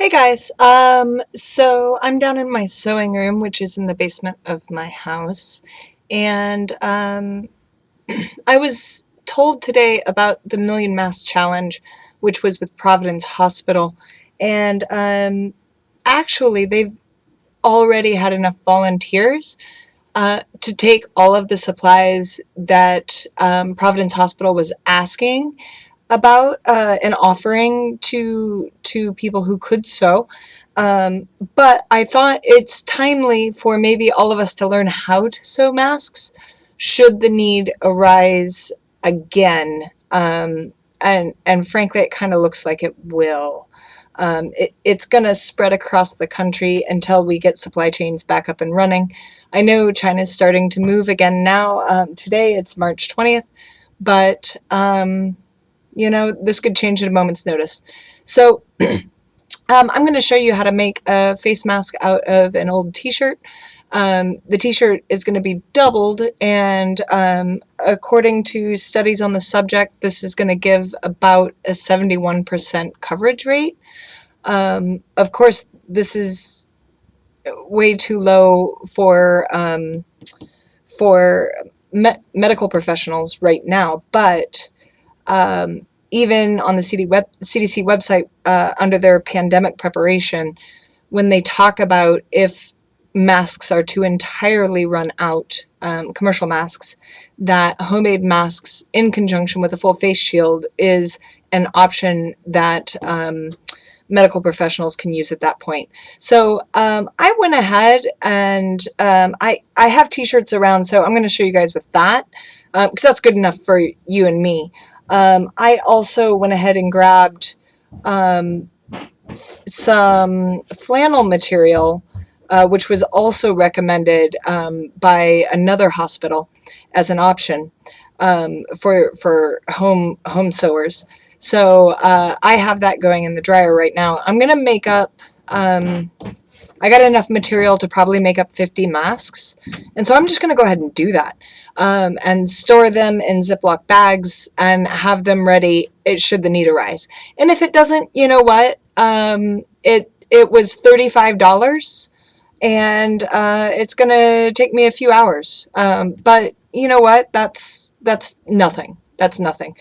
Hey guys, so I'm down in my sewing room, which is in the basement of my house, and I was told today about the Million Mask Challenge, which was with Providence Hospital, and actually they've already had enough volunteers to take all of the supplies that Providence Hospital was asking about and offering to people who could sew. But I thought it's timely for maybe all of us to learn how to sew masks should the need arise again. And frankly, it kind of looks like it will. It's going to spread across the country until we get supply chains back up and running. I know China's starting to move again now. Today it's March 20th, but this could change at a moment's notice. So I'm going to show you how to make a face mask out of an old t-shirt. The t-shirt is going to be doubled, and according to studies on the subject, this is going to give about a 71% coverage rate. Of course, this is way too low for medical professionals right now, but even on the CDC website, under their pandemic preparation, when they talk about if masks are to entirely run out, commercial masks, that homemade masks in conjunction with a full face shield is an option that medical professionals can use at that point. So I went ahead and I have t-shirts around, so I'm going to show you guys with that, because that's good enough for you and me. I also went ahead and grabbed some flannel material, which was also recommended by another hospital as an option for home sewers. So I have that going in the dryer right now. I'm going to make up, I got enough material to probably make up 50 masks. And so I'm just going to go ahead and do that. And store them in Ziploc bags and have them ready should the need arise. And if it doesn't, you know what? It was $35, and it's going to take me a few hours. But you know what? That's nothing. That's nothing.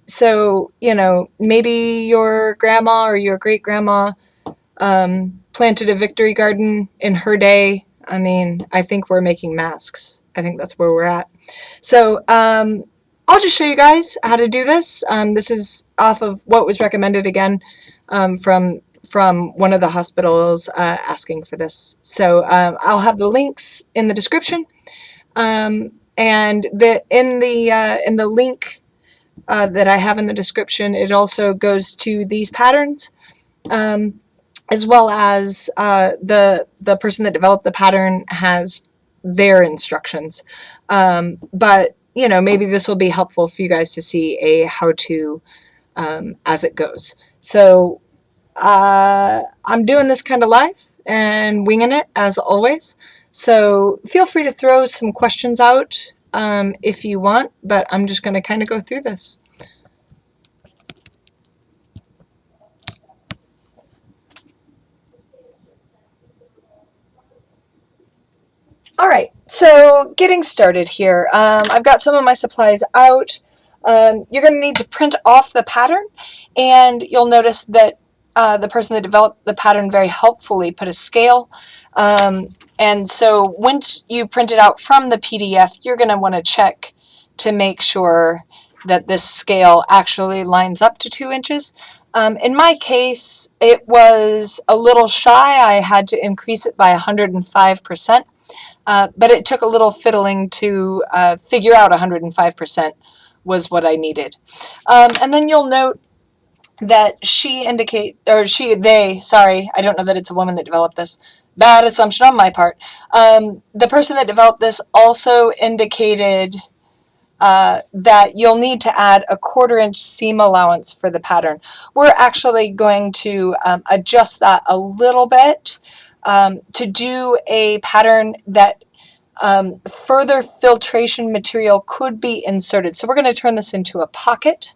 So, maybe your grandma or your great grandma planted a victory garden in her day. I mean, I think we're making masks. I think that's where we're at. So I'll just show you guys how to do this. This is off of what was recommended again from one of the hospitals asking for this. So I'll have the links in the description, and in the link that I have in the description, it also goes to these patterns. As well as the person that developed the pattern has their instructions. But, maybe this will be helpful for you guys to see a how-to as it goes. So I'm doing this kind of live and winging it, as always. So feel free to throw some questions out if you want, but I'm just going to kind of go through this. All right, so getting started here. I've got some of my supplies out. You're going to need to print off the pattern, and you'll notice that the person that developed the pattern very helpfully put a scale. And so once you print it out from the PDF, you're going to want to check to make sure that this scale actually lines up to 2 inches. In my case, it was a little shy. I had to increase it by 105%. But it took a little fiddling to figure out 105% was what I needed. And then you'll note that sorry, I don't know that it's a woman that developed this. Bad assumption on my part. The person that developed this also indicated that you'll need to add a 1/4 inch seam allowance for the pattern. We're actually going to adjust that a little bit to do a pattern that further filtration material could be inserted. So we're going to turn this into a pocket,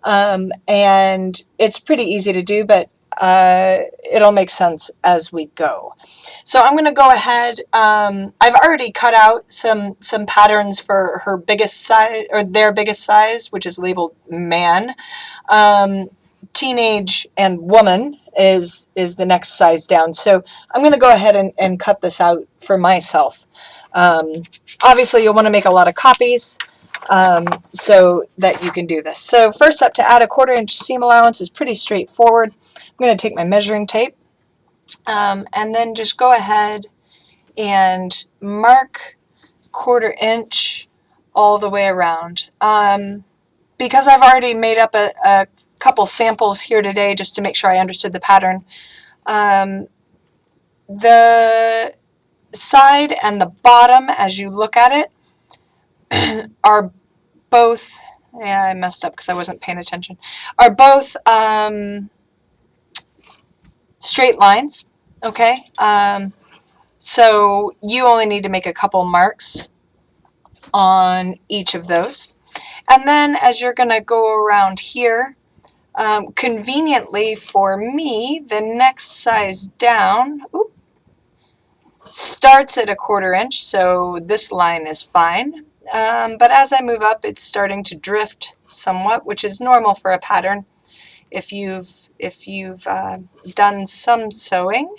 and it's pretty easy to do, but it'll make sense as we go. So I'm going to go ahead. I've already cut out some patterns for her biggest size, or their biggest size, which is labeled man. Teenage and woman is the next size down. So I'm going to go ahead and cut this out for myself. Obviously, you'll want to make a lot of copies so that you can do this. So first up, to add a 1/4 inch seam allowance is pretty straightforward. I'm going to take my measuring tape and then just go ahead and mark 1/4 inch all the way around. Because I've already made up a couple samples here today just to make sure I understood the pattern, the side and the bottom, as you look at it, are both, yeah, I messed up because I wasn't paying attention, are both straight lines, okay? So you only need to make a couple marks on each of those. And then as you're going to go around here, conveniently for me, the next size down starts at a 1/4 inch, so this line is fine. But as I move up, it's starting to drift somewhat, which is normal for a pattern. If you've done some sewing,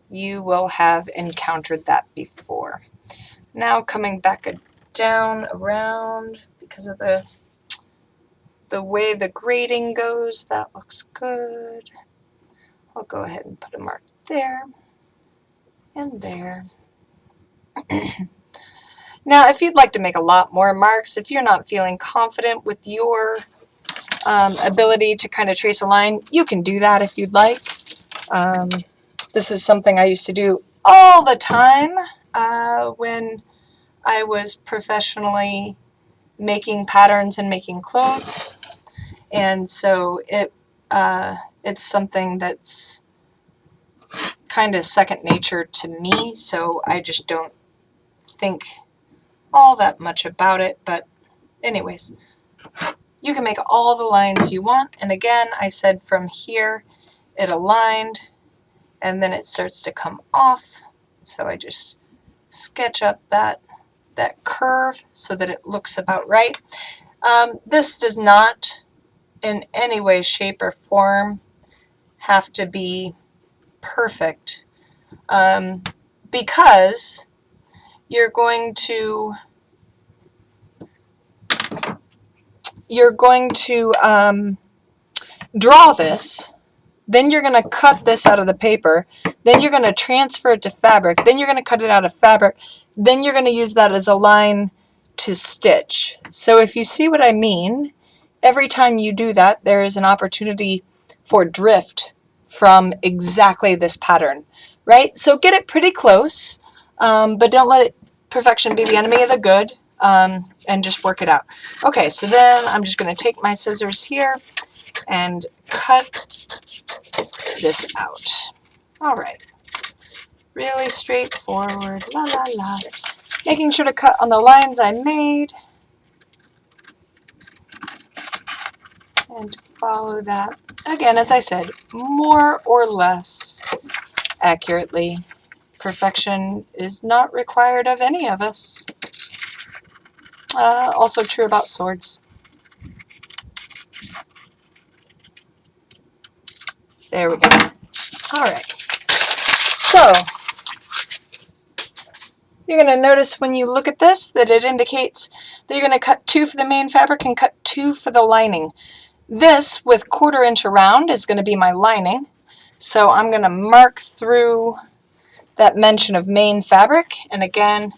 you will have encountered that before. Now coming back down around, because of the way the grading goes, that looks good. I'll go ahead and put a mark there and there. Now, if you'd like to make a lot more marks, if you're not feeling confident with your ability to kind of trace a line, you can do that if you'd like. This is something I used to do all the time when I was professionally making patterns and making clothes. And so it's something that's kind of second nature to me, so I just don't think all that much about it. But anyways, you can make all the lines you want, and again, I said from here it aligned and then it starts to come off, so I just sketch up that curve so that it looks about right. This does not in any way, shape, or form have to be perfect, because you're going to draw this, then you're going to cut this out of the paper, then you're going to transfer it to fabric, then you're going to cut it out of fabric, then you're going to use that as a line to stitch. So if you see what I mean, every time you do that, there is an opportunity for drift from exactly this pattern, right? So get it pretty close, but don't let perfection be the enemy of the good, and just work it out. Okay, so then I'm just going to take my scissors here and cut this out. All right, really straightforward, la la la. Making sure to cut on the lines I made and follow that. Again, as I said, more or less accurately. Perfection is not required of any of us. Also true about swords. There we go. All right. So you're going to notice when you look at this that it indicates that you're going to cut 2 for the main fabric and cut 2 for the lining. This, with 1/4 inch around, is going to be my lining. So I'm going to mark through that mention of main fabric, and again,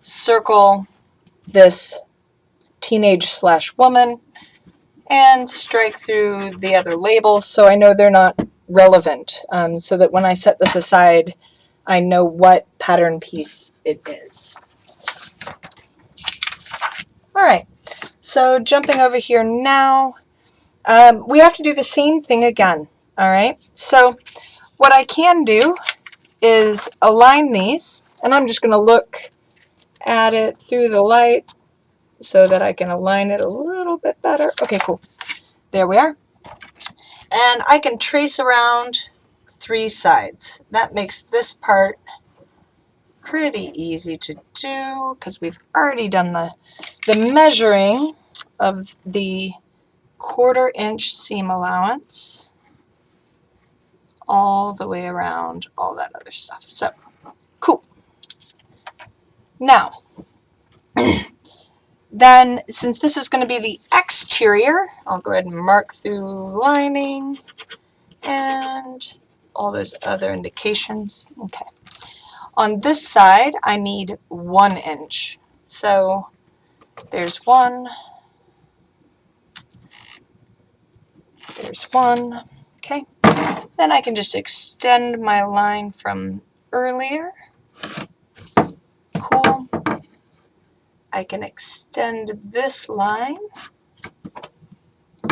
circle this teenage/woman and strike through the other labels so I know they're not relevant, so that when I set this aside, I know what pattern piece it is. All right, so jumping over here now, we have to do the same thing again. All right, so what I can do is align these, and I'm just going to look at it through the light so that I can align it a little bit better. Okay, cool. There we are. And I can trace around 3 sides. That makes this part pretty easy to do because we've already done the measuring of the 1/4 inch seam allowance all the way around, all that other stuff. So, cool. Now, then, since this is going to be the exterior, I'll go ahead and mark through lining and all those other indications. Okay. On this side, I need 1 inch. So, there's 1. There's 1. Okay. Then I can just extend my line from earlier. Cool. I can extend this line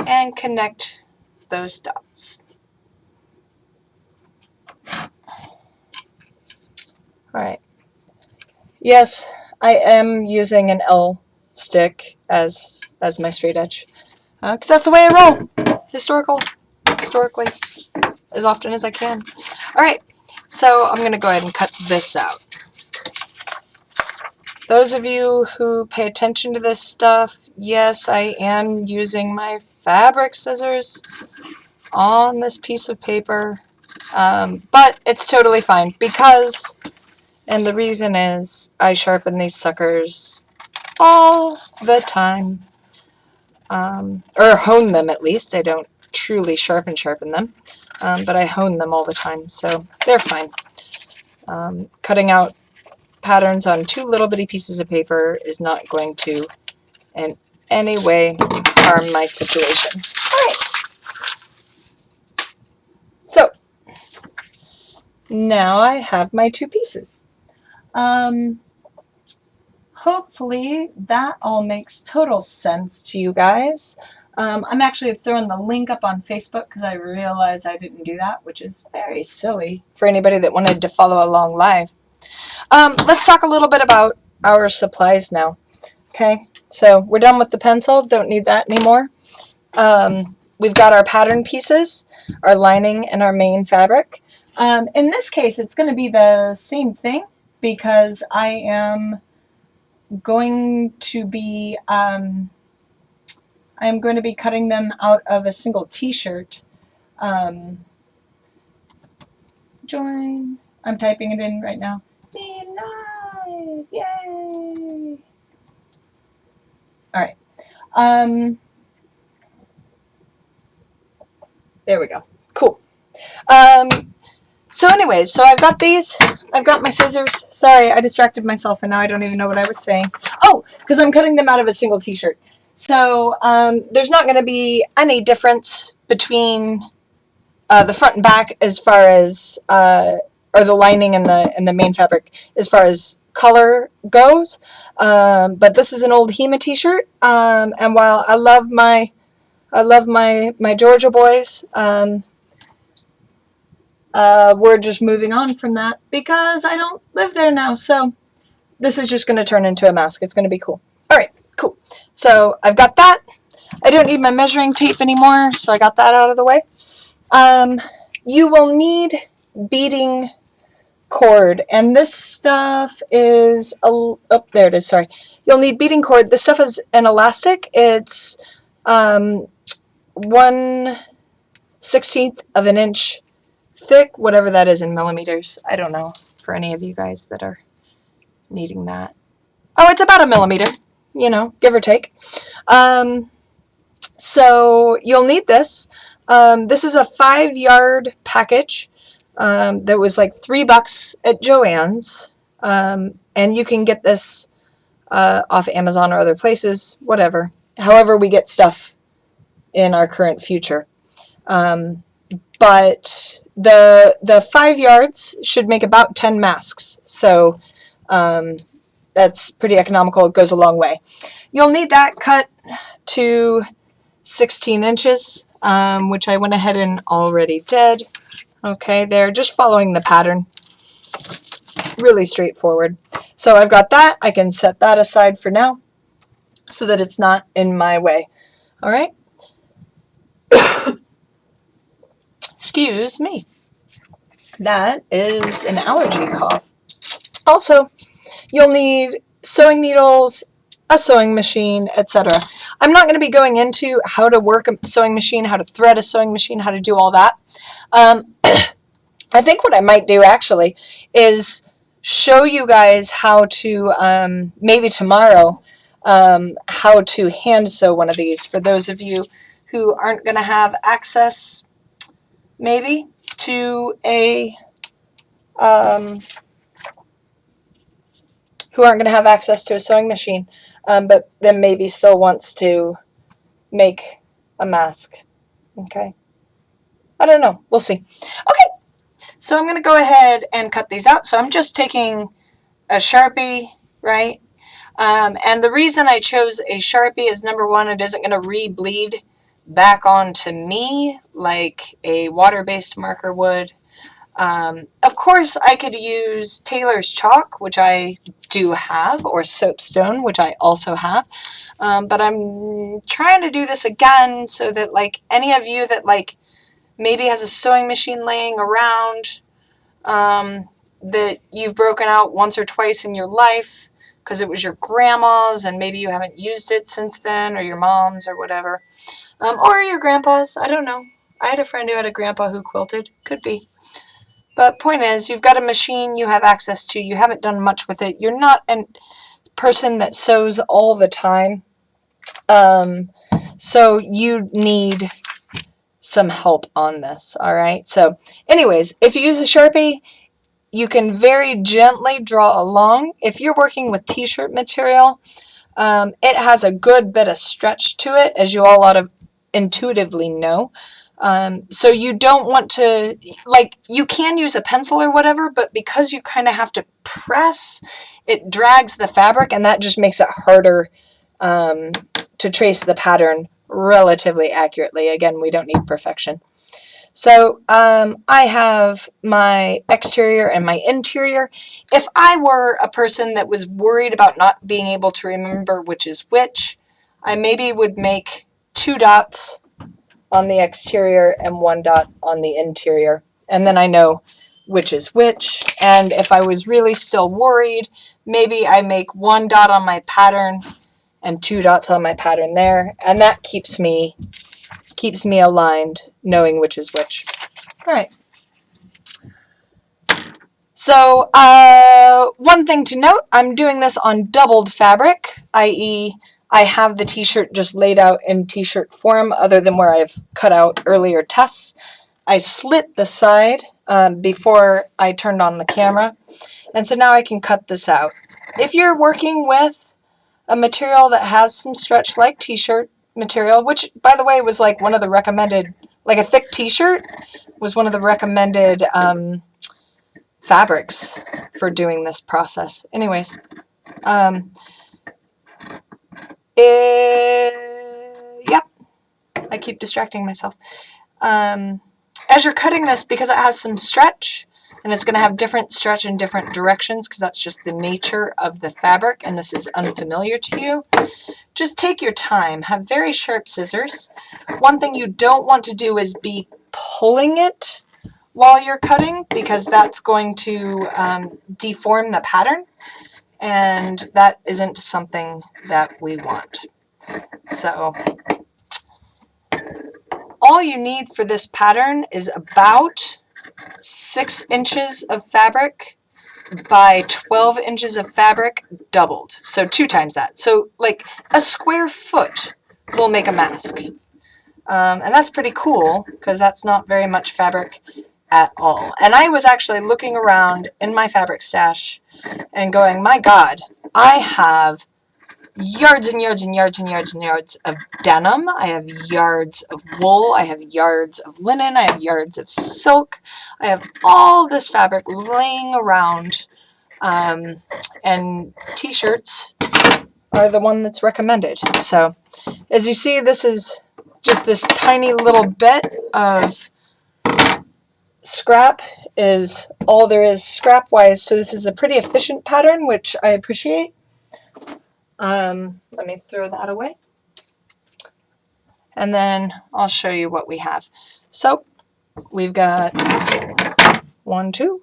and connect those dots. Alright. Yes, I am using an L stick as my straight edge. Because that's the way I roll. Historically. As often as I can. Alright, so I'm going to go ahead and cut this out. Those of you who pay attention to this stuff, yes, I am using my fabric scissors on this piece of paper, but it's totally fine because, and the reason is, I sharpen these suckers all the time, or hone them at least. I don't truly sharpen them, but I hone them all the time, so they're fine. Cutting out patterns on 2 little bitty pieces of paper is not going to in any way harm my situation. Alright. So, now I have my 2 pieces. Hopefully that all makes total sense to you guys. I'm actually throwing the link up on Facebook because I realized I didn't do that, which is very silly for anybody that wanted to follow along live. Let's talk a little bit about our supplies now. Okay, so we're done with the pencil, don't need that anymore. We've got our pattern pieces, our lining, and our main fabric. In this case, it's going to be the same thing because I am going to be cutting them out of a single t-shirt. Join. I'm typing it in right now. Be live! Yay! Alright. There we go. Cool. So anyways, so I've got these. I've got my scissors. Sorry, I distracted myself and now I don't even know what I was saying. Oh, because I'm cutting them out of a single t-shirt. So there's not going to be any difference between the front and back as far as, or the lining and the main fabric as far as color goes. But this is an old Hema t-shirt. And while I love my Georgia boys, we're just moving on from that because I don't live there now. So this is just going to turn into a mask. It's going to be cool. All right, cool. So I've got that. I don't need my measuring tape anymore, so I got that out of the way. You will need beading cord, and this stuff is, oh, there it is, sorry. You'll need beading cord. This stuff is an elastic. It's 1/16 of an inch thick, whatever that is in millimeters. I don't know for any of you guys that are needing that. Oh, it's about 1 millimeter, you know, give or take. So you'll need this. This is a 5-yard package that was like $3 at Joann's. And you can get this off Amazon or other places, whatever. However we get stuff in our current future. But the 5 yards should make about 10 masks. So that's pretty economical. It goes a long way. You'll need that cut to 16 inches, which I went ahead and already did. Okay, there, just following the pattern. Really straightforward. So I've got that. I can set that aside for now so that it's not in my way. All right. Excuse me. That is an allergy cough. Also, you'll need sewing needles, a sewing machine, etc. I'm not going to be going into how to work a sewing machine, how to thread a sewing machine, how to do all that. I think what I might do actually is show you guys how to, maybe tomorrow, how to hand sew one of these for those of you who aren't going to have access, maybe, to a, who aren't going to have access to a sewing machine, but then maybe still wants to make a mask. Okay? I don't know. We'll see. Okay, so I'm going to go ahead and cut these out. So I'm just taking a Sharpie, right? And the reason I chose a Sharpie is, number one, it isn't going to re-bleed back onto me like a water-based marker would. Of course, I could use Taylor's chalk, which I do have, or soapstone, which I also have. But I'm trying to do this again so that, like, any of you that, like, maybe has a sewing machine laying around, that you've broken out once or twice in your life because it was your grandma's and maybe you haven't used it since then, or your mom's or whatever, or your grandpa's. I don't know. I had a friend who had a grandpa who quilted. Could be. But point is, you've got a machine you have access to. You haven't done much with it. You're not a person that sews all the time. So you need some help on this, all right? So anyways, if you use a Sharpie, you can very gently draw along. If you're working with t-shirt material, it has a good bit of stretch to it, as you all ought to intuitively know. So you don't want to, like, you can use a pencil or whatever, but because you kind of have to press, it drags the fabric, and that just makes it harder to trace the pattern relatively accurately. Again, we don't need perfection. So I have my exterior and my interior. If I were a person that was worried about not being able to remember which is which, I maybe would make 2 dots on the exterior and 1 dot on the interior. And then I know which is which. And if I was really still worried, maybe I make 1 dot on my pattern and 2 dots on my pattern there. And that keeps me aligned, knowing which is which. All right. So one thing to note, I'm doing this on doubled fabric, i.e. I have the t-shirt just laid out in t-shirt form, other than where I've cut out earlier tests. I slit the side before I turned on the camera, and so now I can cut this out. If you're working with a material that has some stretch like t-shirt material, which, by the way, was like one of the recommended, like a thick t-shirt was one of the recommended fabrics for doing this process. Anyways, yep, I keep distracting myself. As you're cutting this, because it has some stretch, and it's going to have different stretch in different directions, because that's just the nature of the fabric, and this is unfamiliar to you, just take your time. Have very sharp scissors. One thing you don't want to do is be pulling it while you're cutting, because that's going to deform the pattern, and that isn't something that we want. So all you need for this pattern is about 6 inches of fabric by 12 inches of fabric doubled. So 2 times that. So like a square foot will make a mask. And that's pretty cool, because that's not very much fabric at all. And I was actually looking around in my fabric stash and going, my God, I have yards and yards and yards and yards and yards of denim. I have yards of wool. I have yards of linen. I have yards of silk. I have all this fabric laying around, and t-shirts are the one that's recommended. So as you see, this is just this tiny little bit of scrap is all there is scrap wise. So this is a pretty efficient pattern, which I appreciate. Let me throw that away, and then I'll show you what we have. So we've got 1, 2,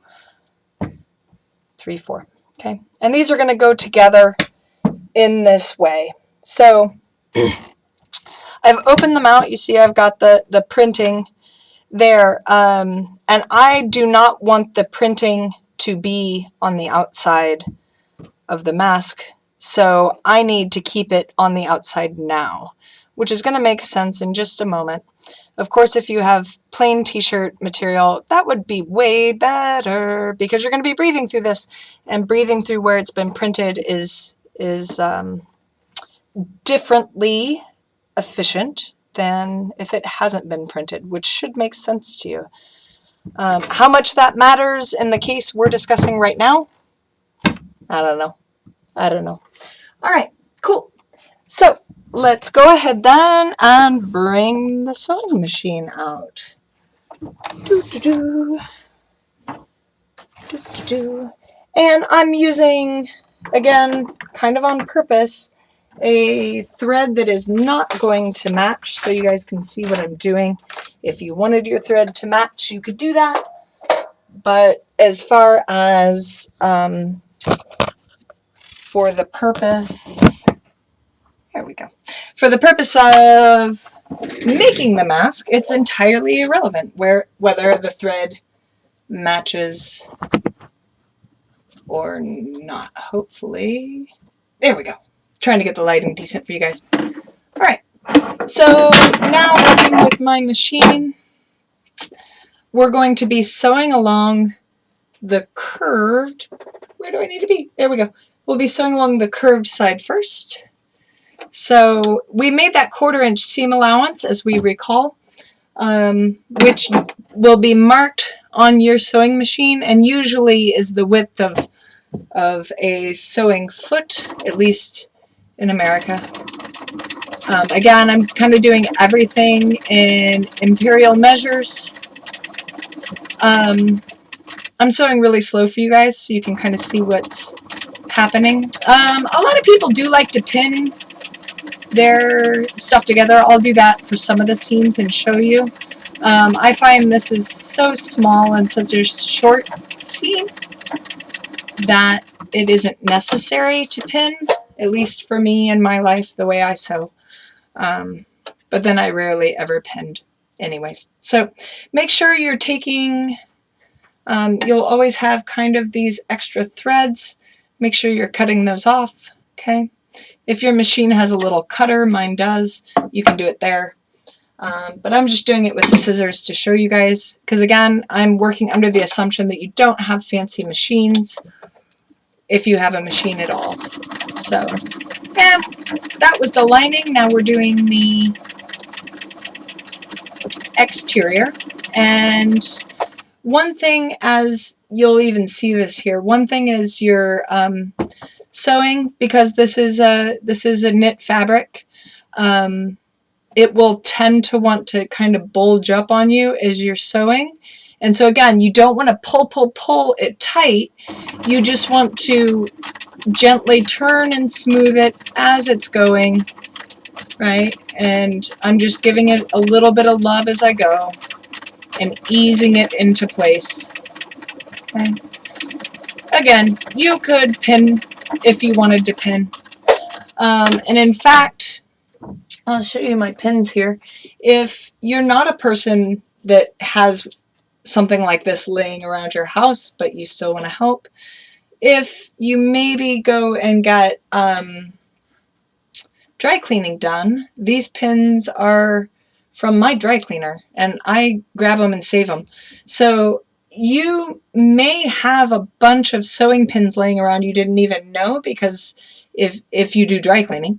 3, 4. Okay, and these are going to go together in this way. So I've opened them out. You see I've got the printing there, and I do not want the printing to be on the outside of the mask, so I need to keep it on the outside now, which is going to make sense in just a moment. Of course, if you have plain t-shirt material, that would be way better because you're going to be breathing through this, and breathing through where it's been printed is differently efficient than if it hasn't been printed, which should make sense to you. How much that matters in the case we're discussing right now, I don't know. All right, cool. So let's go ahead then and bring the sewing machine out. And I'm using, again, kind of on purpose, a thread that is not going to match, so you guys can see what I'm doing. If you wanted your thread to match, you could do that. But as far as for the purpose, there we go. For the purpose of making the mask, it's entirely irrelevant whether the thread matches or not. Hopefully, there we go. Trying to get the lighting decent for you guys. All right. So now working with my machine, we're going to be sewing along the curved, where do I need to be? There we go. We'll be sewing along the curved side first. So we made that 1/4 inch seam allowance, as we recall, which will be marked on your sewing machine and usually is the width of a sewing foot, at least in America. Again, I'm kind of doing everything in imperial measures. I'm sewing really slow for you guys so you can kind of see what's happening. A lot of people do like to pin their stuff together. I'll do that for some of the seams and show you. I find this is so small and such a short seam that it isn't necessary to pin, at least for me in my life, the way I sew. But then I rarely ever pinned anyways. So make sure you're taking, you'll always have kind of these extra threads. Make sure you're cutting those off, okay? If your machine has a little cutter, mine does, you can do it there. But I'm just doing it with the scissors to show you guys, because again, I'm working under the assumption that you don't have fancy machines, if you have a machine at all. So, yeah, that was the lining. Now we're doing the exterior. And one thing, as you'll even see this here, one thing is your sewing, because this is a knit fabric. It will tend to want to kind of bulge up on you as you're sewing. And so again, you don't want to pull it tight. You just want to gently turn and smooth it as it's going, right? And I'm just giving it a little bit of love as I go and easing it into place. Okay. Again, you could pin if you wanted to pin. And in fact, I'll show you my pins here. If you're not a person that has something like this laying around your house, but you still want to help, if you maybe go and get dry cleaning done, these pins are from my dry cleaner, and I grab them and save them. So you may have a bunch of sewing pins laying around you didn't even know, because if you do dry cleaning,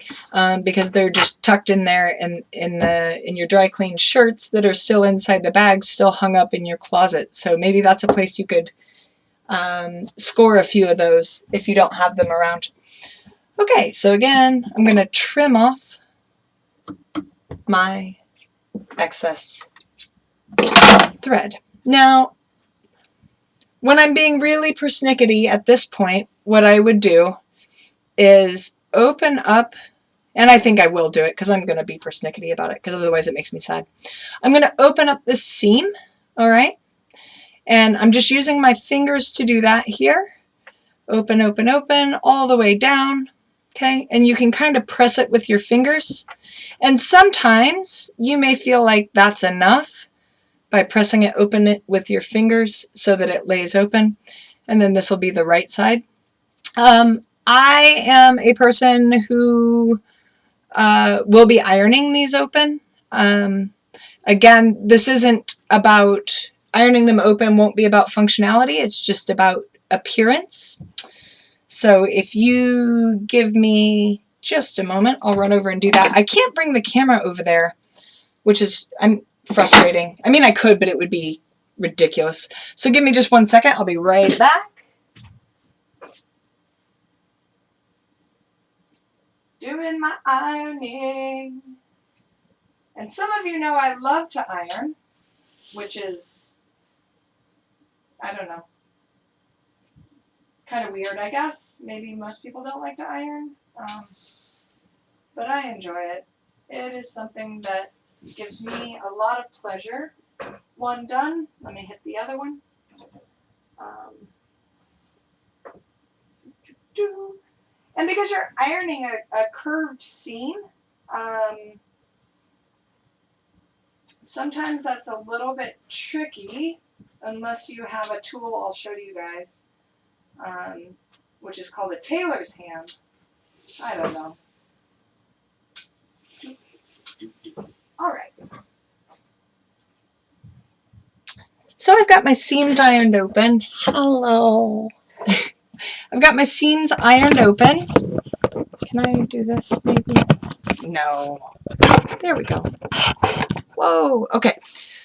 because they're just tucked in there in your dry clean shirts that are still inside the bags, still hung up in your closet. So maybe that's a place you could score a few of those if you don't have them around. Okay, so again, I'm going to trim off my excess thread. Now, when I'm being really persnickety at this point, what I would do is open up, and I think I will do it because I'm going to be persnickety about it, because otherwise it makes me sad. I'm going to open up this seam All right. And I'm just using my fingers to do that here. Open, open, open, all the way down. Okay. And you can kind of press it with your fingers. And sometimes you may feel like that's enough by pressing it open it with your fingers so that it lays open. And then this will be the right side. I am a person who will be ironing these open. Again, this isn't about ironing them open, won't be about functionality. It's just about appearance. So if you give me just a moment, I'll run over and do that. I can't bring the camera over there, which is frustrating. I mean, I could, but it would be ridiculous. So give me just 1 second. I'll be right back. Doing my ironing. And some of you know I love to iron, which is, I don't know, kind of weird, I guess. Maybe most people don't like to iron, but I enjoy it. It is something that gives me a lot of pleasure. One done. Let me hit the other one. And because you're ironing a curved seam, sometimes that's a little bit tricky unless you have a tool I'll show you guys, which is called a tailor's ham. I don't know. All right. So I've got my seams ironed open. Hello. I've got my seams ironed open. Can I do this maybe? No. There we go. Whoa. Okay.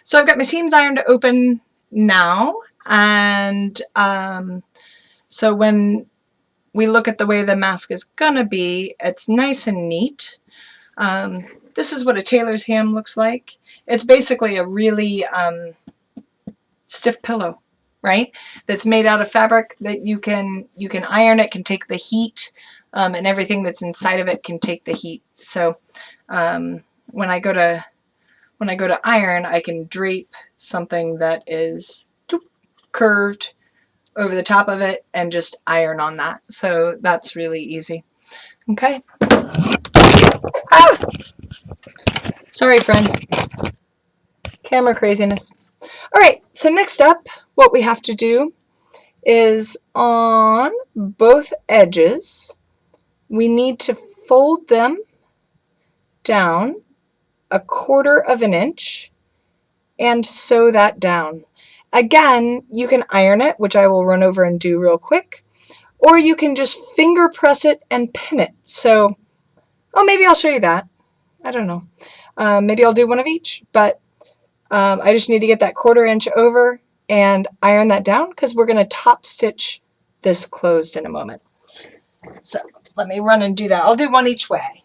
So I've got my seams ironed open now. And so when we look at the way the mask is gonna be, it's nice and neat. This is what a tailor's ham looks like. It's basically a really stiff pillow, right? That's made out of fabric that you can iron. It can take the heat, and everything that's inside of it can take the heat. So when I go to iron, I can drape something that is curved over the top of it and just iron on that. So that's really easy. Okay. Ah! Sorry, friends. Camera craziness. All right, so next up, what we have to do is on both edges, we need to fold them down 1/4 of an inch and sew that down. Again, you can iron it, which I will run over and do real quick, or you can just finger press it and pin it. So, oh, maybe I'll show you that. I don't know. Maybe I'll do one of each, but I just need to get that 1/4 inch over and iron that down because we're going to top stitch this closed in a moment. So let me run and do that. I'll do one each way.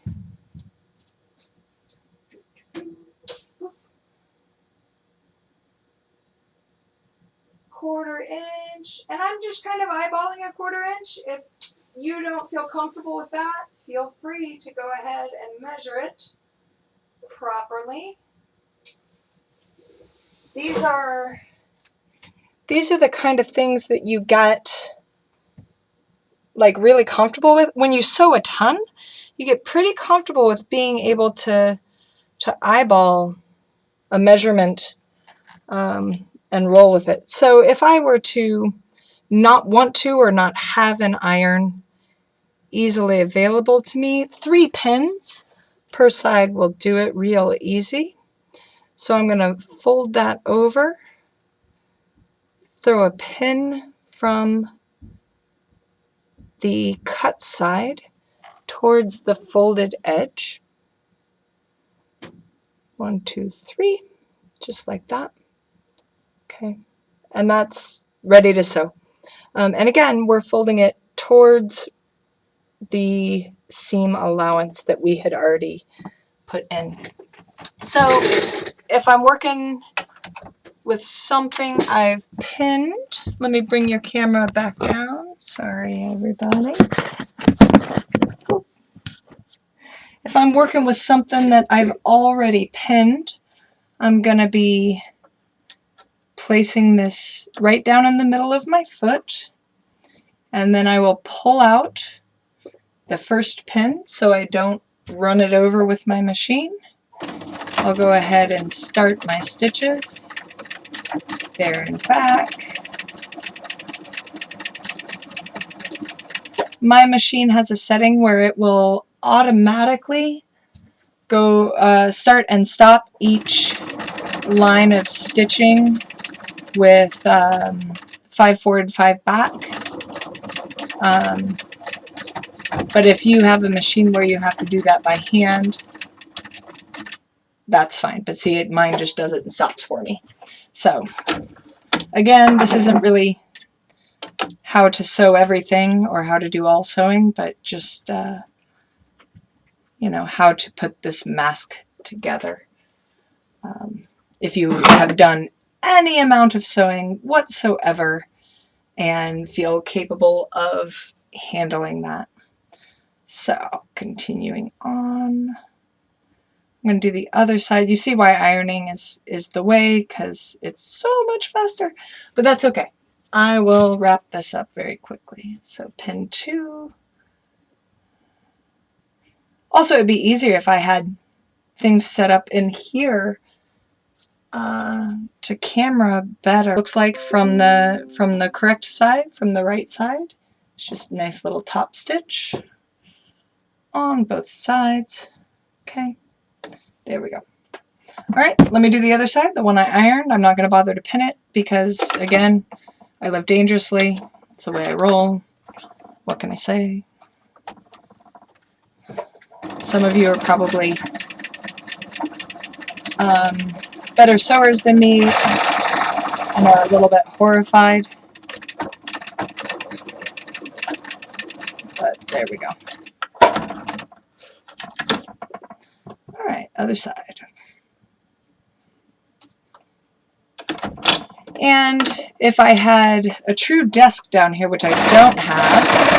Quarter inch, and I'm just kind of eyeballing a 1/4 inch. If you don't feel comfortable with that, feel free to go ahead and measure it properly. These are the kind of things that you get like really comfortable with. When you sew a ton, you get pretty comfortable with being able to eyeball a measurement and roll with it. So if I were to not want to or not have an iron easily available to me, 3 pins per side will do it real easy. So I'm going to fold that over, throw a pin from the cut side towards the folded edge. 1, 2, 3, just like that. Okay, and that's ready to sew. And again, we're folding it towards the seam allowance that we had already put in. So if I'm working with something I've pinned, let me bring your camera back down. Sorry, everybody. If I'm working with something that I've already pinned, I'm going to be placing this right down in the middle of my foot, and then I will pull out the first pin so I don't run it over with my machine. I'll go ahead and start my stitches there and back. My machine has a setting where it will automatically go start and stop each line of stitching with 5 forward, 5 back. But if you have a machine where you have to do that by hand, that's fine. But see, mine just does it and stops for me. So again, this isn't really how to sew everything or how to do all sewing, but just you know, how to put this mask together. If you have done any amount of sewing whatsoever and feel capable of handling that. So continuing on, I'm going to do the other side. You see why ironing is the way, because it's so much faster, but that's okay. I will wrap this up very quickly. So pin 2. Also, it'd be easier if I had things set up in here to camera better. Looks like from the correct side, from the right side. It's just a nice little top stitch on both sides. Okay, there we go. All right, let me do the other side, the one I ironed. I'm not going to bother to pin it because, again, I live dangerously. It's the way I roll. What can I say? Some of you are probably better sewers than me and are a little bit horrified. But there we go. All right, other side. And if I had a true desk down here, which I don't have,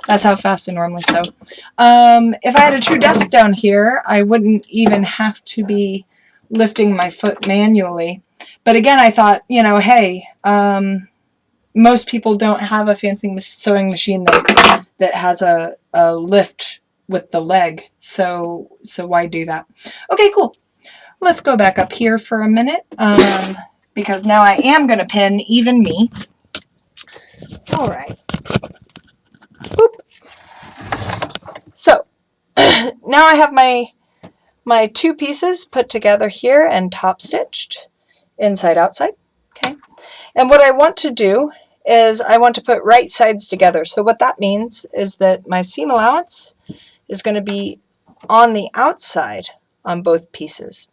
that's how fast I normally sew. If I had a true desk down here, I wouldn't even have to be lifting my foot manually. But again, I thought, you know, hey, most people don't have a fancy sewing machine that has a lift with the leg, so why do that? Okay, cool. Let's go back up here for a minute, because now I am going to pin even me. All right. Boop. So now I have my 2 pieces put together here and top stitched inside outside. Okay, and what I want to do is I want to put right sides together. So what that means is that my seam allowance is going to be on the outside on both pieces.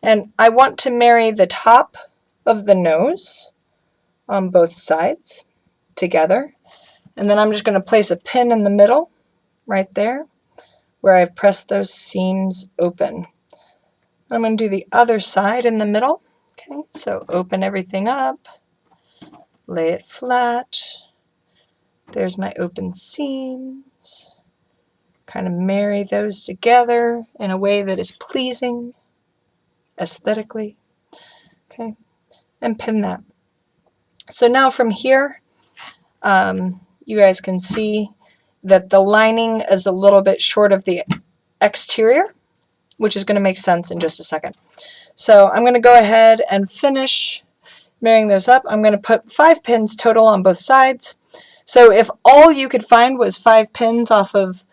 And I want to marry the top of the nose on both sides together. And then I'm just going to place a pin in the middle right there where I've pressed those seams open. I'm going to do the other side in the middle. Okay, so open everything up, lay it flat. There's my open seams. Kind of marry those together in a way that is pleasing aesthetically. Okay, and pin that. So now from here, you guys can see that the lining is a little bit short of the exterior, which is going to make sense in just a second. So I'm going to go ahead and finish marrying those up. I'm going to put 5 pins total on both sides. So if all you could find was 5 pins off of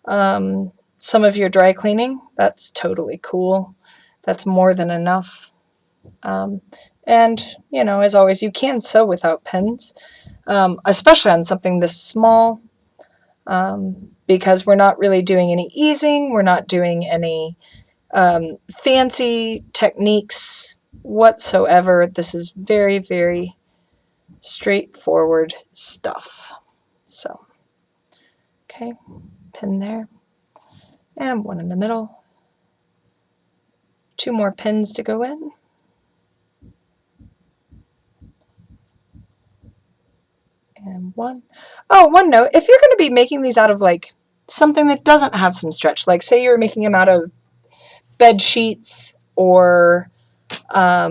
some of your dry cleaning, that's totally cool. That's more than enough. And, you know, as always, you can sew without pins, especially on something this small, because we're not really doing any easing. We're not doing any fancy techniques whatsoever. This is very, very straightforward stuff. So, okay, pin there, and one in the middle. 2 more pins to go in. And 1. Oh, one note, if you're going to be making these out of like something that doesn't have some stretch, like say you're making them out of bed sheets or I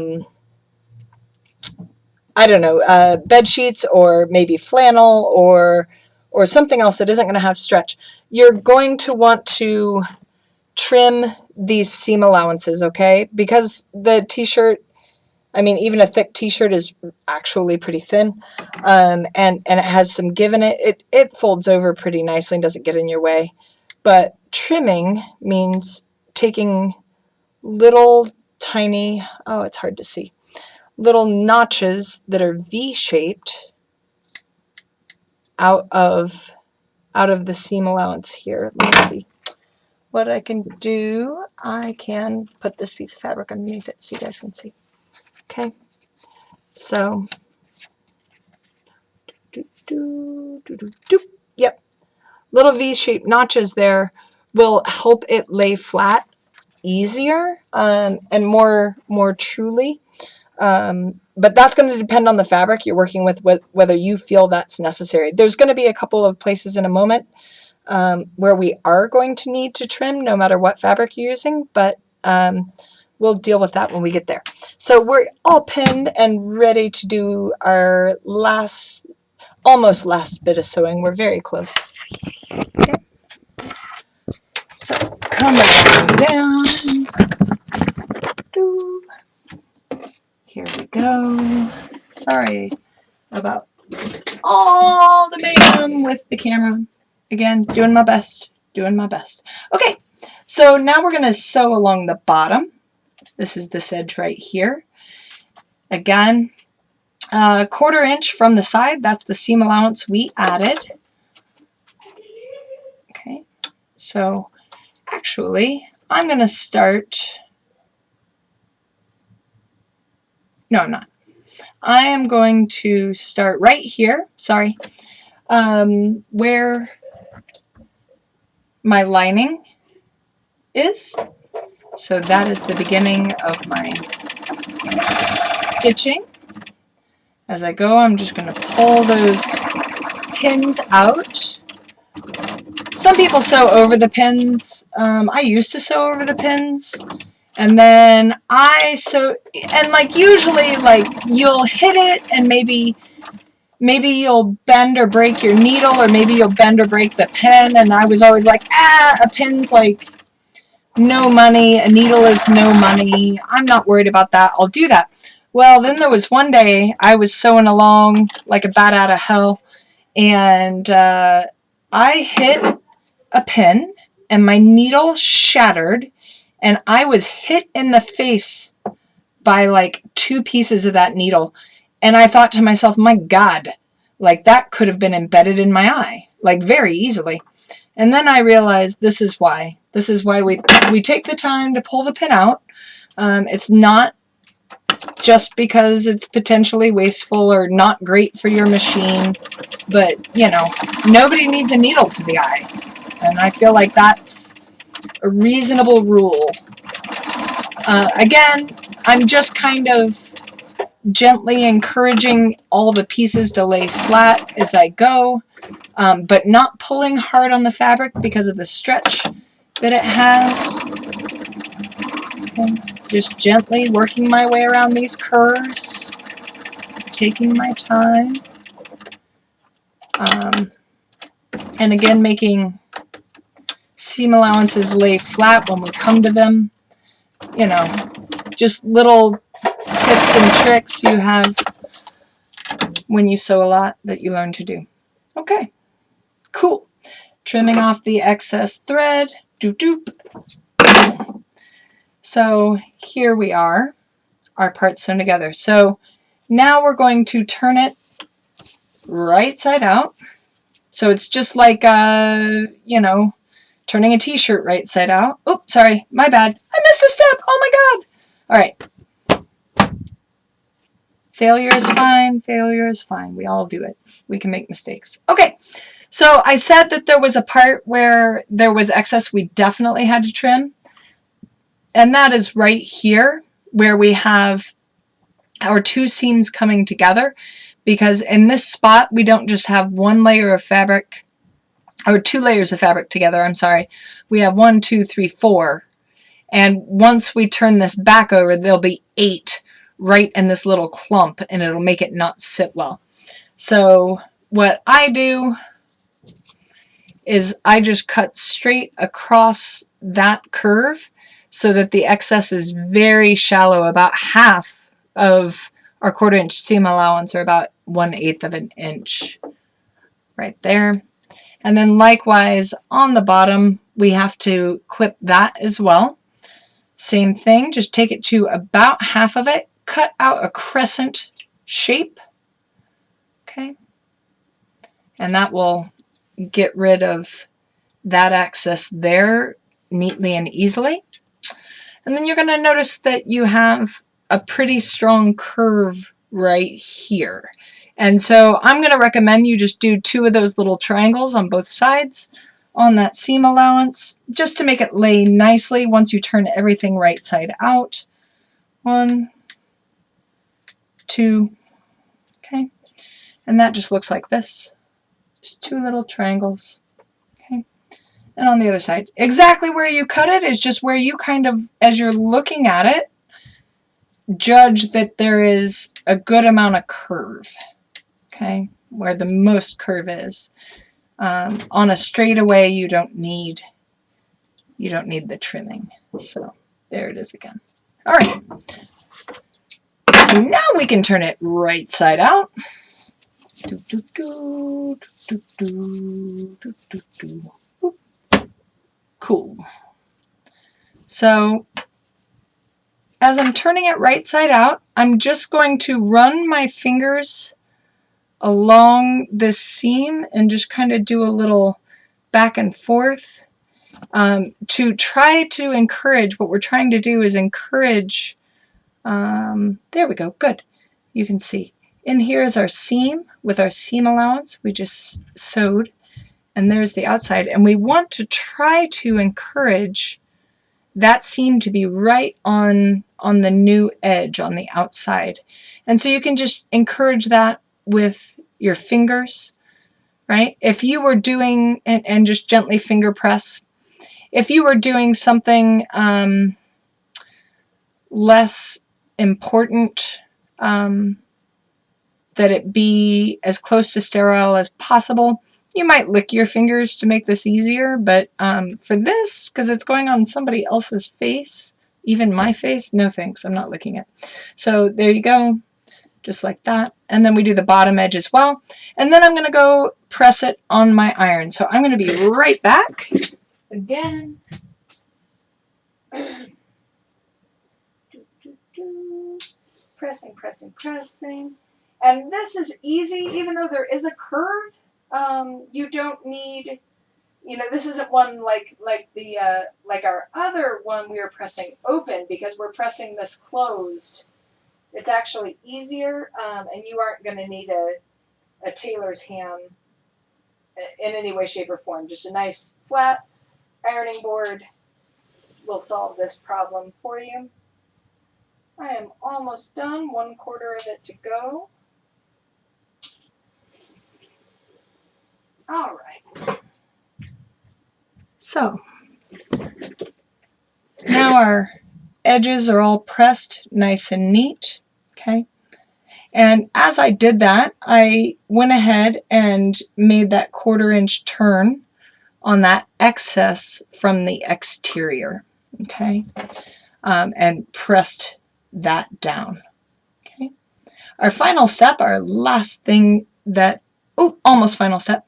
don't know, bed sheets or maybe flannel or something else that isn't going to have stretch, you're going to want to trim these seam allowances, okay? Because the t-shirt, I mean, even a thick t-shirt is actually pretty thin, and it has some give in it. It folds over pretty nicely and doesn't get in your way. But trimming means taking little tiny, oh, it's hard to see, little notches that are V-shaped out of the seam allowance here. Let's see what I can do. I can put this piece of fabric underneath it so you guys can see. Okay, so yep, little V-shaped notches there will help it lay flat easier and more truly. But that's going to depend on the fabric you're working with, whether you feel that's necessary. There's going to be a couple of places in a moment where we are going to need to trim no matter what fabric you're using, but we'll deal with that when we get there. So we're all pinned and ready to do our almost last bit of sewing. We're very close. Okay. So come on down. Here we go. Sorry about all the mayhem with the camera. Again, doing my best. Okay, so now we're going to sew along the bottom. This is this edge right here. Again, 1/4 inch from the side. That's the seam allowance we added. Okay, so actually, I'm going to start... No, I'm not. I am going to start right here, sorry, where my lining is. So that is the beginning of my stitching. As I go, I'm just going to pull those pins out. Some people sew over the pins. I used to sew over the pins. And then I sew, and like usually like you'll hit it and maybe you'll bend or break your needle, or maybe you'll bend or break the pin. And I was always like, a pin's like no money, a needle is no money. I'm not worried about that. I'll do that. Well, then there was one day I was sewing along like a bat out of hell, and I hit a pin and my needle shattered, and I was hit in the face by like 2 pieces of that needle. And I thought to myself, my God, like that could have been embedded in my eye, like very easily. And then I realized this is why. This is why we take the time to pull the pin out. It's not just because it's potentially wasteful or not great for your machine, but you know, nobody needs a needle to the eye. And I feel like that's a reasonable rule. Again, I'm just kind of gently encouraging all the pieces to lay flat as I go, but not pulling hard on the fabric because of the stretch that it has. Okay. Just gently working my way around these curves, taking my time, and again making seam allowances lay flat when we come to them. You know, just little tips and tricks you have when you sew a lot that you learn to do. Okay, cool. Trimming off the excess thread. Doop doop. So here we are, our parts sewn together. So now we're going to turn it right side out. So it's just like, you know, turning a t-shirt right side out. Oops, sorry, my bad. I missed a step. Oh my God. All right. Failure is fine. Failure is fine. We all do it. We can make mistakes. Okay. So I said that there was a part where there was excess we definitely had to trim. And that is right here where we have our 2 seams coming together. Because in this spot, we don't just have 1 layer of fabric, or 2 layers of fabric together, I'm sorry. We have 1, 2, 3, 4. And once we turn this back over, there'll be 8 right in this little clump, and it'll make it not sit well. So what I do is I just cut straight across that curve so that the excess is very shallow, about half of our 1/4 inch seam allowance, or about 1/8 of an inch right there. And then likewise on the bottom, we have to clip that as well. Same thing, just take it to about half of it, cut out a crescent shape, okay? And that will get rid of that excess there neatly and easily. And then you're going to notice that you have a pretty strong curve right here. And so I'm going to recommend you just do 2 of those little triangles on both sides on that seam allowance, just to make it lay nicely once you turn everything right side out. 1, 2, okay? And that just looks like this. Just 2 little triangles, okay? And on the other side, exactly where you cut it is just where you kind of, as you're looking at it, judge that there is a good amount of curve, okay? Where the most curve is. On a straightaway, you don't need the trimming. So there it is again. All right. So now we can turn it right side out. Cool. So as I'm turning it right side out, I'm just going to run my fingers along this seam and just kind of do a little back and forth to try to encourage. What we're trying to do is encourage, there we go, good. You can see in here is our seam with our seam allowance we just sewed, and there's the outside, and we want to try to encourage that seam to be right on the new edge on the outside. And so you can just encourage that with your fingers, right? If you were doing, and just gently finger press, if you were doing something less important, that it be as close to sterile as possible, you might lick your fingers to make this easier, but for this, because it's going on somebody else's face, even my face, no thanks, I'm not licking it. So there you go, just like that. And then we do the bottom edge as well. And then I'm going to go press it on my iron. So I'm going to be right back again. Pressing, pressing, pressing. And this is easy, even though there is a curve. You don't need, this isn't one like our other one we were pressing open, because we're pressing this closed. It's actually easier, and you aren't going to need a tailor's ham in any way, shape, or form. Just a nice flat ironing board will solve this problem for you. I am almost done, 1/4 of it to go. All right. So now our edges are all pressed nice and neat, okay? And as I did that, I went ahead and made that 1/4 inch turn on that excess from the exterior, okay? And pressed that down, okay? Our final step, our last thing that, almost final step,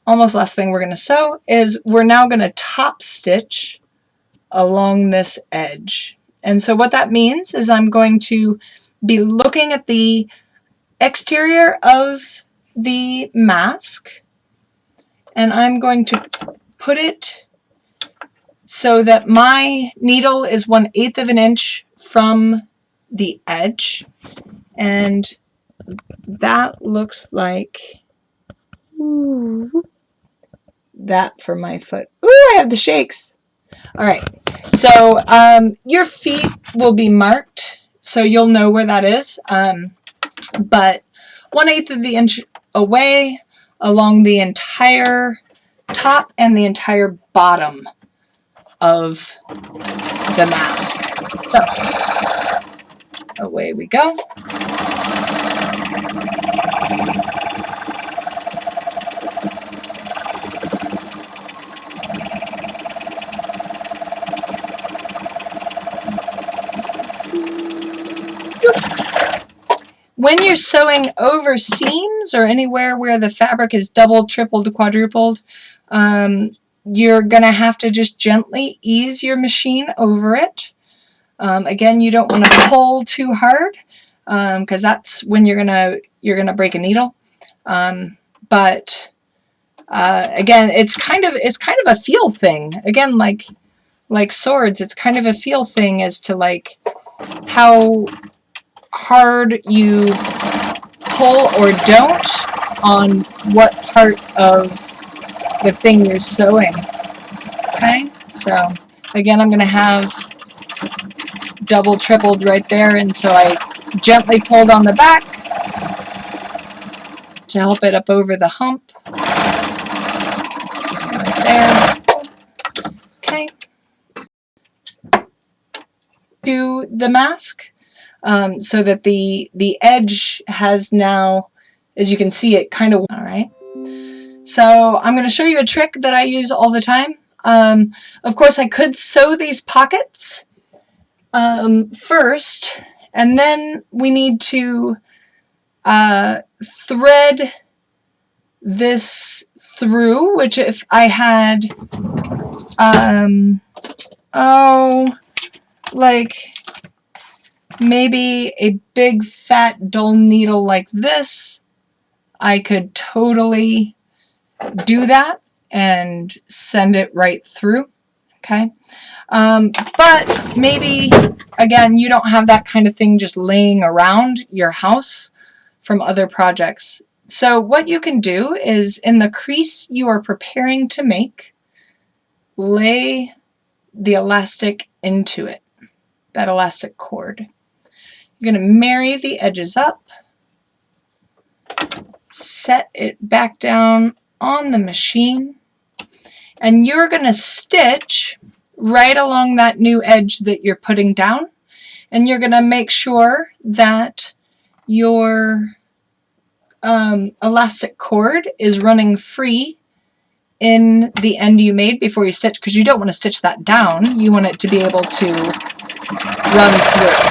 almost last thing we're going to sew is we're now going to top stitch along this edge. And so what that means is I'm going to be looking at the exterior of the mask, and I'm going to put it so that my needle is 1/8 of an inch from the edge, and that looks like that for my foot. Ooh, I have the shakes. All right, so your feet will be marked, so you'll know where that is, but 1/8 of the inch away along the entire top and the entire bottom of the mask. So away we go. When you're sewing over seams or anywhere where the fabric is doubled, tripled, quadrupled, you're going to have to just gently ease your machine over it. Again, you don't want to pull too hard because that's when you're gonna break a needle. But again, it's kind of a feel thing. Again, like swords, it's kind of a feel thing as to like how hard you pull or don't on what part of the thing you're sewing. Okay, so again, I'm going to have double, tripled right there, and so I gently pulled on the back to help it up over the hump. Right there. Okay. To the mask. So that the edge has now, as you can see, it kind of, all right. So I'm going to show you a trick that I use all the time. Of course, I could sew these pockets first, and then we need to thread this through, which if I had, like maybe a big fat dull needle like this, I could totally do that and send it right through. Okay, but maybe again you don't have that kind of thing just laying around your house from other projects. So what you can do is in the crease you are preparing to make, lay the elastic into it, that elastic cord. You're going to marry the edges up, set it back down on the machine, and you're going to stitch right along that new edge that you're putting down, and you're going to make sure that your elastic cord is running free in the end you made before you stitch, because you don't want to stitch that down. You want it to be able to run through.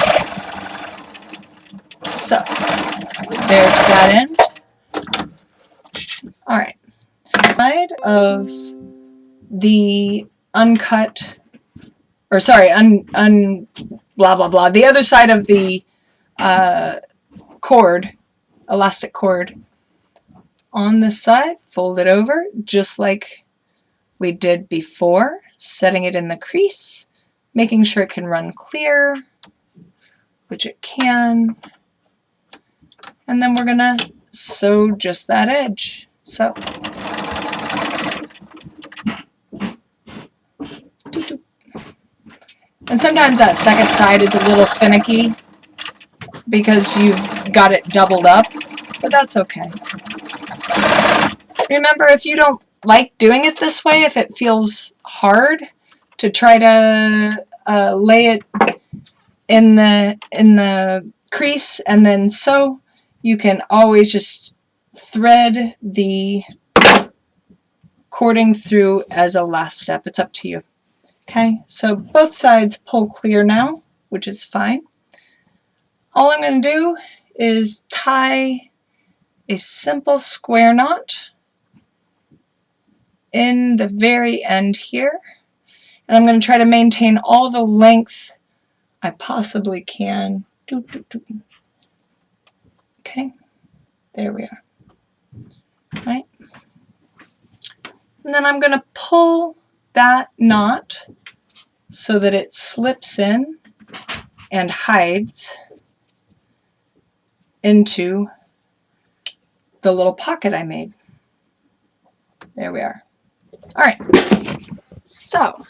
So there's that end. All right, side of the uncut, or sorry, blah blah blah. The other side of the cord, elastic cord, on this side, fold it over just like we did before, setting it in the crease, making sure it can run clear, which it can, and then we're gonna sew just that edge. So and sometimes that second side is a little finicky because you've got it doubled up, but that's okay. Remember, if you don't like doing it this way, if it feels hard to try to lay it in the crease and then sew, you can always just thread the cording through as a last step. It's up to you. Okay, so both sides pull clear now, which is fine. All I'm going to do is tie a simple square knot in the very end here, and I'm going to try to maintain all the length I possibly can. Okay, there we are. All right, and then I'm going to pull that knot so that it slips in and hides into the little pocket I made. There we are. All right, so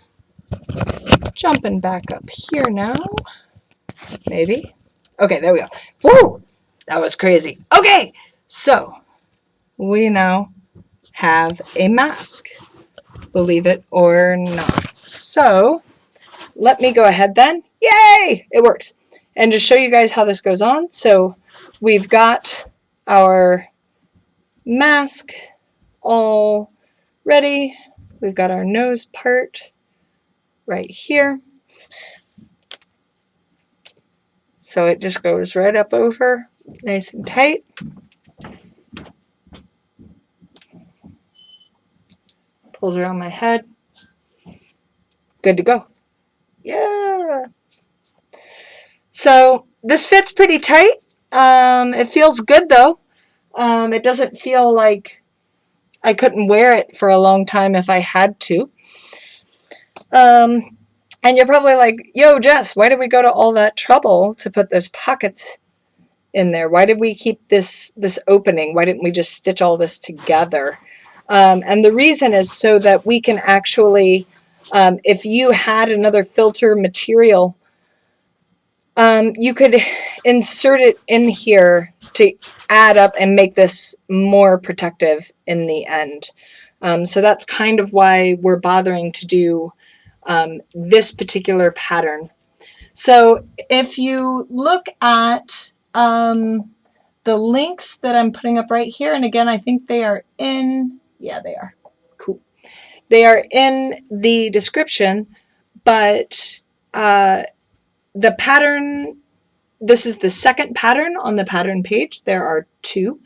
jumping back up here now, maybe. Okay, there we go. Woo! That was crazy. Okay, so we now have a mask. believe it or not. So let me go ahead then. Yay! It works. And just show you guys how this goes on. So we've got our mask all ready. We've got our nose part right here. So it just goes right up over, nice and tight. Pulls around my head. Good to go. Yeah. So this fits pretty tight. It feels good though. It doesn't feel like I couldn't wear it for a long time if I had to. And you're probably like, yo, Jess, why did we go to all that trouble to put those pockets in there? Why did we keep this opening? Why didn't we just stitch all this together? And the reason is so that we can actually, if you had another filter material, you could insert it in here to add up and make this more protective in the end. So that's kind of why we're bothering to do this particular pattern. So if you look at the links that I'm putting up right here, and again, I think they are in, yeah, they are. Cool. They are in the description, but the pattern, this is the second pattern on the pattern page. There are two.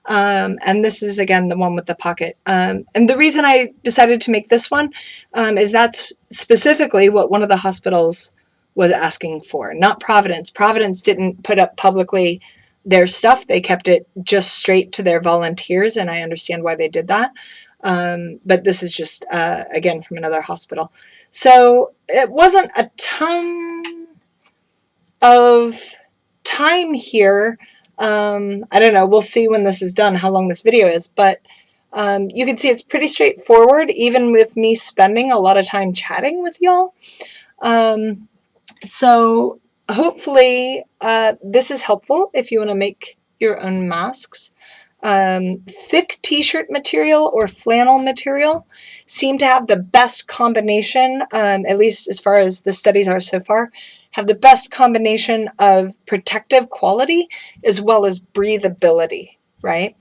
And this is, again, the one with the pocket. And the reason I decided to make this one is that's specifically what one of the hospitals was asking for, not Providence. Providence didn't put up publicly their stuff. They kept it just straight to their volunteers, and I understand why they did that. But this is just, again, from another hospital. So it wasn't a ton of time here. I don't know, we'll see when this is done how long this video is, but you can see it's pretty straightforward, even with me spending a lot of time chatting with y'all. So hopefully this is helpful if you want to make your own masks. Thick t-shirt material or flannel material seem to have the best combination, at least as far as the studies are so far, have the best combination of protective quality as well as breathability, right?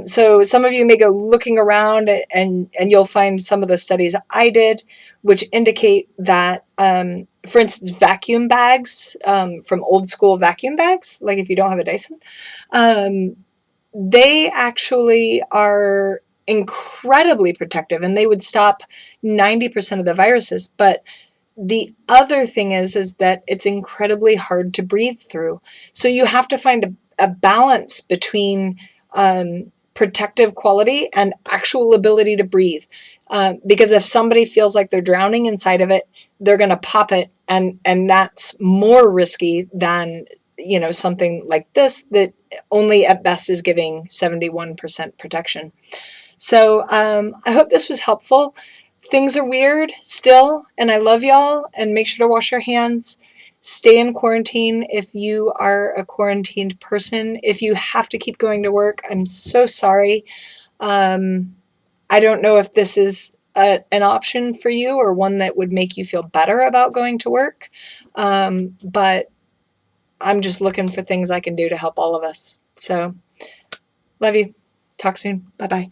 So some of you may go looking around and you'll find some of the studies I did which indicate that, for instance, vacuum bags, from old school vacuum bags, like if you don't have a Dyson, they actually are incredibly protective and they would stop 90% of the viruses. But the other thing is that it's incredibly hard to breathe through. So you have to find a balance between protective quality and actual ability to breathe. Because if somebody feels like they're drowning inside of it, they're going to pop it, and that's more risky than, you know, something like this that only at best is giving 71% protection. So I hope this was helpful. Things are weird still, and I love y'all, and make sure to wash your hands. Stay in quarantine if you are a quarantined person. If you have to keep going to work, I'm so sorry. I don't know if this is an option for you or one that would make you feel better about going to work, but I'm just looking for things I can do to help all of us. So, love you. Talk soon. Bye-bye.